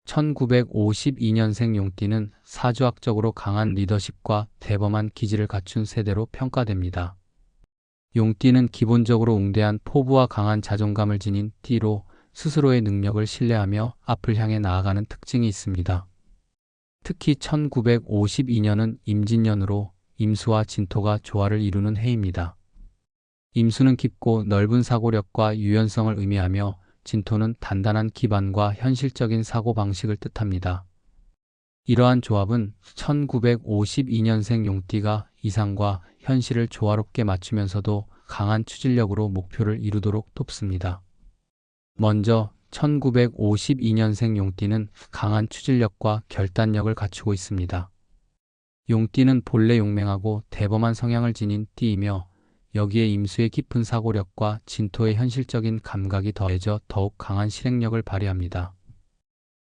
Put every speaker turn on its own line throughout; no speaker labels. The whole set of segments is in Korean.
1952년생 용띠는 사주학적으로 강한 리더십과 대범한 기질을 갖춘 세대로 평가됩니다. 용띠는 기본적으로 웅대한 포부와 강한 자존감을 지닌 띠로 스스로의 능력을 신뢰하며 앞을 향해 나아가는 특징이 있습니다. 특히 1952년은 임진년으로 임수와 진토가 조화를 이루는 해입니다. 임수는 깊고 넓은 사고력과 유연성을 의미하며 진토는 단단한 기반과 현실적인 사고방식을 뜻합니다. 이러한 조합은 1952년생 용띠가 이상과 현실을 조화롭게 맞추면서도 강한 추진력으로 목표를 이루도록 돕습니다. 먼저 1952년생 용띠는 강한 추진력과 결단력을 갖추고 있습니다. 용띠는 본래 용맹하고 대범한 성향을 지닌 띠이며 여기에 임수의 깊은 사고력과 진토의 현실적인 감각이 더해져 더욱 강한 실행력을 발휘합니다.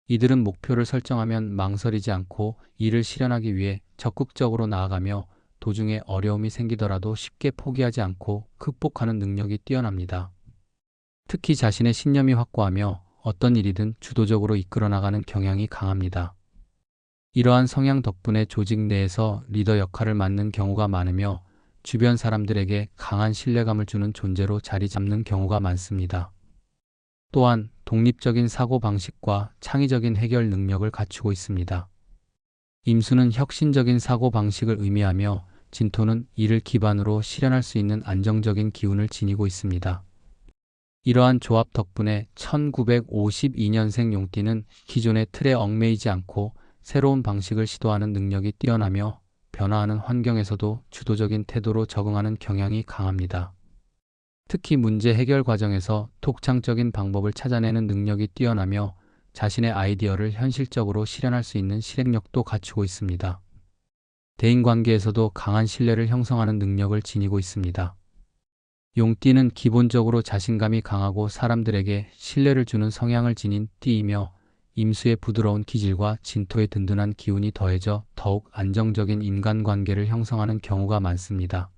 이들은 목표를 설정하면 망설이지 않고 이를 실현하기 위해 적극적으로 나아가며 도중에 어려움이 생기더라도 쉽게 포기하지 않고 극복하는 능력이 뛰어납니다. 특히 자신의 신념이 확고하며 어떤 일이든 주도적으로 이끌어 나가는 경향이 강합니다. 이러한 성향 덕분에 조직 내에서 리더 역할을 맡는 경우가 많으며 주변 사람들에게 강한 신뢰감을 주는 존재로 자리 잡는 경우가 많습니다. 또한 독립적인 사고방식과 창의적인 해결 능력을 갖추고 있습니다. 임수는 혁신적인 사고방식을 의미하며 진토는 이를 기반으로 실현할 수 있는 안정적인 기운을 지니고 있습니다. 이러한 조합 덕분에 1952년생 용띠는 기존의 틀에 얽매이지 않고 새로운 방식을 시도하는 능력이 뛰어나며 변화하는 환경에서도 주도적인 태도로 적응하는 경향이 강합니다. 특히 문제 해결 과정에서 독창적인 방법을 찾아내는 능력이 뛰어나며 자신의 아이디어를 현실적으로 실현할 수 있는 실행력도 갖추고 있습니다. 대인관계에서도 강한 신뢰를 형성하는 능력을 지니고 있습니다. 용띠는 기본적으로 자신감이 강하고 사람들에게 신뢰를 주는 성향을 지닌 띠이며 임수의 부드러운 기질과 진토의 든든한 기운이 더해져 더욱 안정적인 인간관계를 형성하는 경우가 많습니다.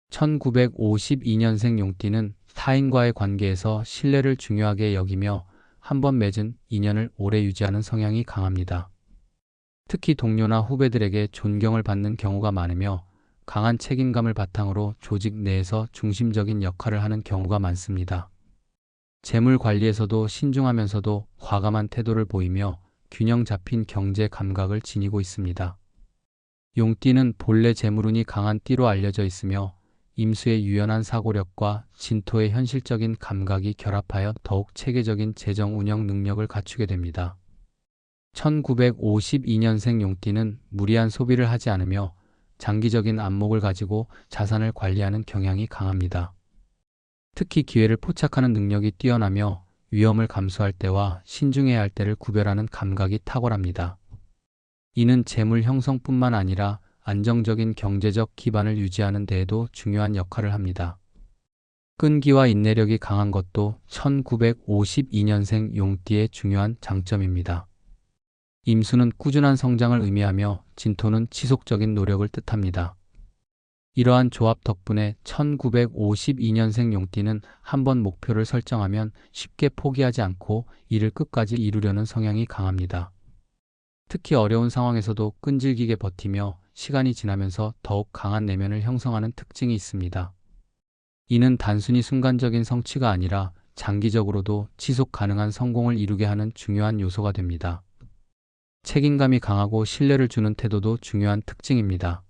1952년생 용띠는 타인과의 관계에서 신뢰를 중요하게 여기며 한번 맺은 인연을 오래 유지하는 성향이 강합니다. 특히 동료나 후배들에게 존경을 받는 경우가 많으며 강한 책임감을 바탕으로 조직 내에서 중심적인 역할을 하는 경우가 많습니다. 재물 관리에서도 신중하면서도 과감한 태도를 보이며 균형 잡힌 경제 감각을 지니고 있습니다. 용띠는 본래 재물운이 강한 띠로 알려져 있으며 임수의 유연한 사고력과 진토의 현실적인 감각이 결합하여 더욱 체계적인 재정 운영 능력을 갖추게 됩니다. 1952년생 용띠는 무리한 소비를 하지 않으며 장기적인 안목을 가지고 자산을 관리하는 경향이 강합니다. 특히 기회를 포착하는 능력이 뛰어나며 위험을 감수할 때와 신중해야 할 때를 구별하는 감각이 탁월합니다. 이는 재물 형성뿐만 아니라 안정적인 경제적 기반을 유지하는 데에도 중요한 역할을 합니다. 끈기와 인내력이 강한 것도 1952년생 용띠의 중요한 장점입니다. 임수는 꾸준한 성장을 의미하며 진토는 지속적인 노력을 뜻합니다. 이러한 조합 덕분에 1952년생 용띠는 한번 목표를 설정하면 쉽게 포기하지 않고 이를 끝까지 이루려는 성향이 강합니다. 특히 어려운 상황에서도 끈질기게 버티며 시간이 지나면서 더욱 강한 내면을 형성하는 특징이 있습니다. 이는 단순히 순간적인 성취가 아니라 장기적으로도 지속 가능한 성공을 이루게 하는 중요한 요소가 됩니다. 책임감이 강하고 신뢰를 주는 태도도 중요한 특징입니다.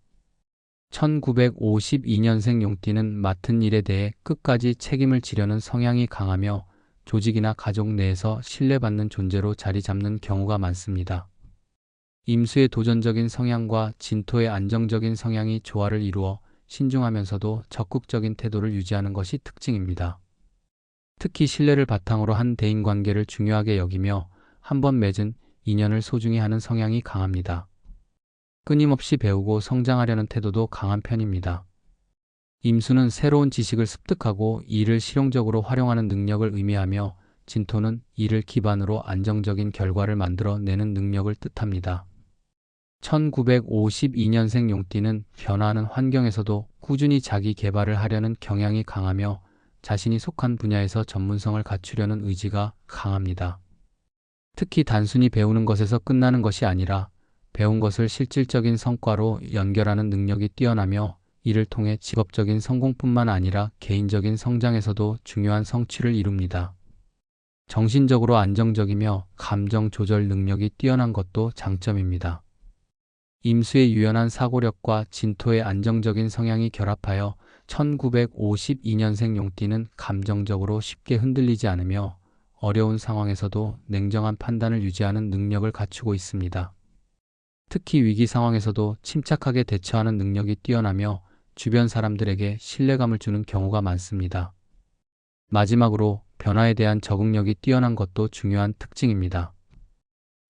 1952년생 용띠는 맡은 일에 대해 끝까지 책임을 지려는 성향이 강하며 조직이나 가족 내에서 신뢰받는 존재로 자리 잡는 경우가 많습니다. 임수의 도전적인 성향과 진토의 안정적인 성향이 조화를 이루어 신중하면서도 적극적인 태도를 유지하는 것이 특징입니다. 특히 신뢰를 바탕으로 한 대인관계를 중요하게 여기며 한번 맺은 인연을 소중히 하는 성향이 강합니다. 끊임없이 배우고 성장하려는 태도도 강한 편입니다. 임수는 새로운 지식을 습득하고 이를 실용적으로 활용하는 능력을 의미하며 진토는 이를 기반으로 안정적인 결과를 만들어내는 능력을 뜻합니다. 1952년생 용띠는 변화하는 환경에서도 꾸준히 자기 개발을 하려는 경향이 강하며 자신이 속한 분야에서 전문성을 갖추려는 의지가 강합니다. 특히 단순히 배우는 것에서 끝나는 것이 아니라 배운 것을 실질적인 성과로 연결하는 능력이 뛰어나며 이를 통해 직업적인 성공뿐만 아니라 개인적인 성장에서도 중요한 성취를 이룹니다. 정신적으로 안정적이며 감정 조절 능력이 뛰어난 것도 장점입니다. 임수의 유연한 사고력과 진토의 안정적인 성향이 결합하여 1952년생 용띠는 감정적으로 쉽게 흔들리지 않으며 어려운 상황에서도 냉정한 판단을 유지하는 능력을 갖추고 있습니다. 특히 위기 상황에서도 침착하게 대처하는 능력이 뛰어나며 주변 사람들에게 신뢰감을 주는 경우가 많습니다. 마지막으로 변화에 대한 적응력이 뛰어난 것도 중요한 특징입니다.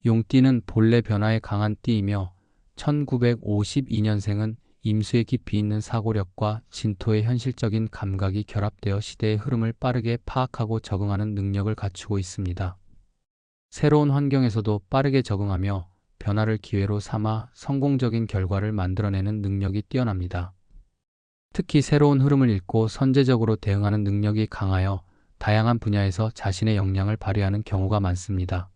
용띠는 본래 변화에 강한 띠이며 1952년생은 임수의 깊이 있는 사고력과 진토의 현실적인 감각이 결합되어 시대의 흐름을 빠르게 파악하고 적응하는 능력을 갖추고 있습니다. 새로운 환경에서도 빠르게 적응하며 변화를 기회로 삼아 성공적인 결과를 만들어내는 능력이 뛰어납니다. 특히 새로운 흐름을 읽고 선제적으로 대응하는 능력이 강하여 다양한 분야에서 자신의 역량을 발휘하는 경우가 많습니다.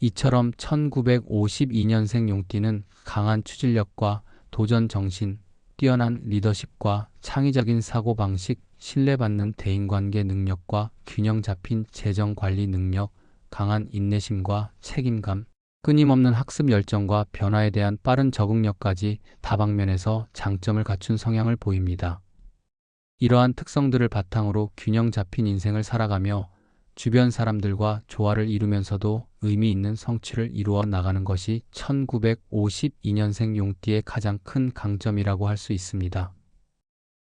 이처럼 1952년생 용띠는 강한 추진력과 도전 정신, 뛰어난 리더십과 창의적인 사고방식, 신뢰받는 대인관계 능력과 균형 잡힌 재정 관리 능력, 강한 인내심과 책임감, 끊임없는 학습 열정과 변화에 대한 빠른 적응력까지 다방면에서 장점을 갖춘 성향을 보입니다. 이러한 특성들을 바탕으로 균형 잡힌 인생을 살아가며 주변 사람들과 조화를 이루면서도 의미 있는 성취를 이루어 나가는 것이 1952년생 용띠의 가장 큰 강점이라고 할 수 있습니다.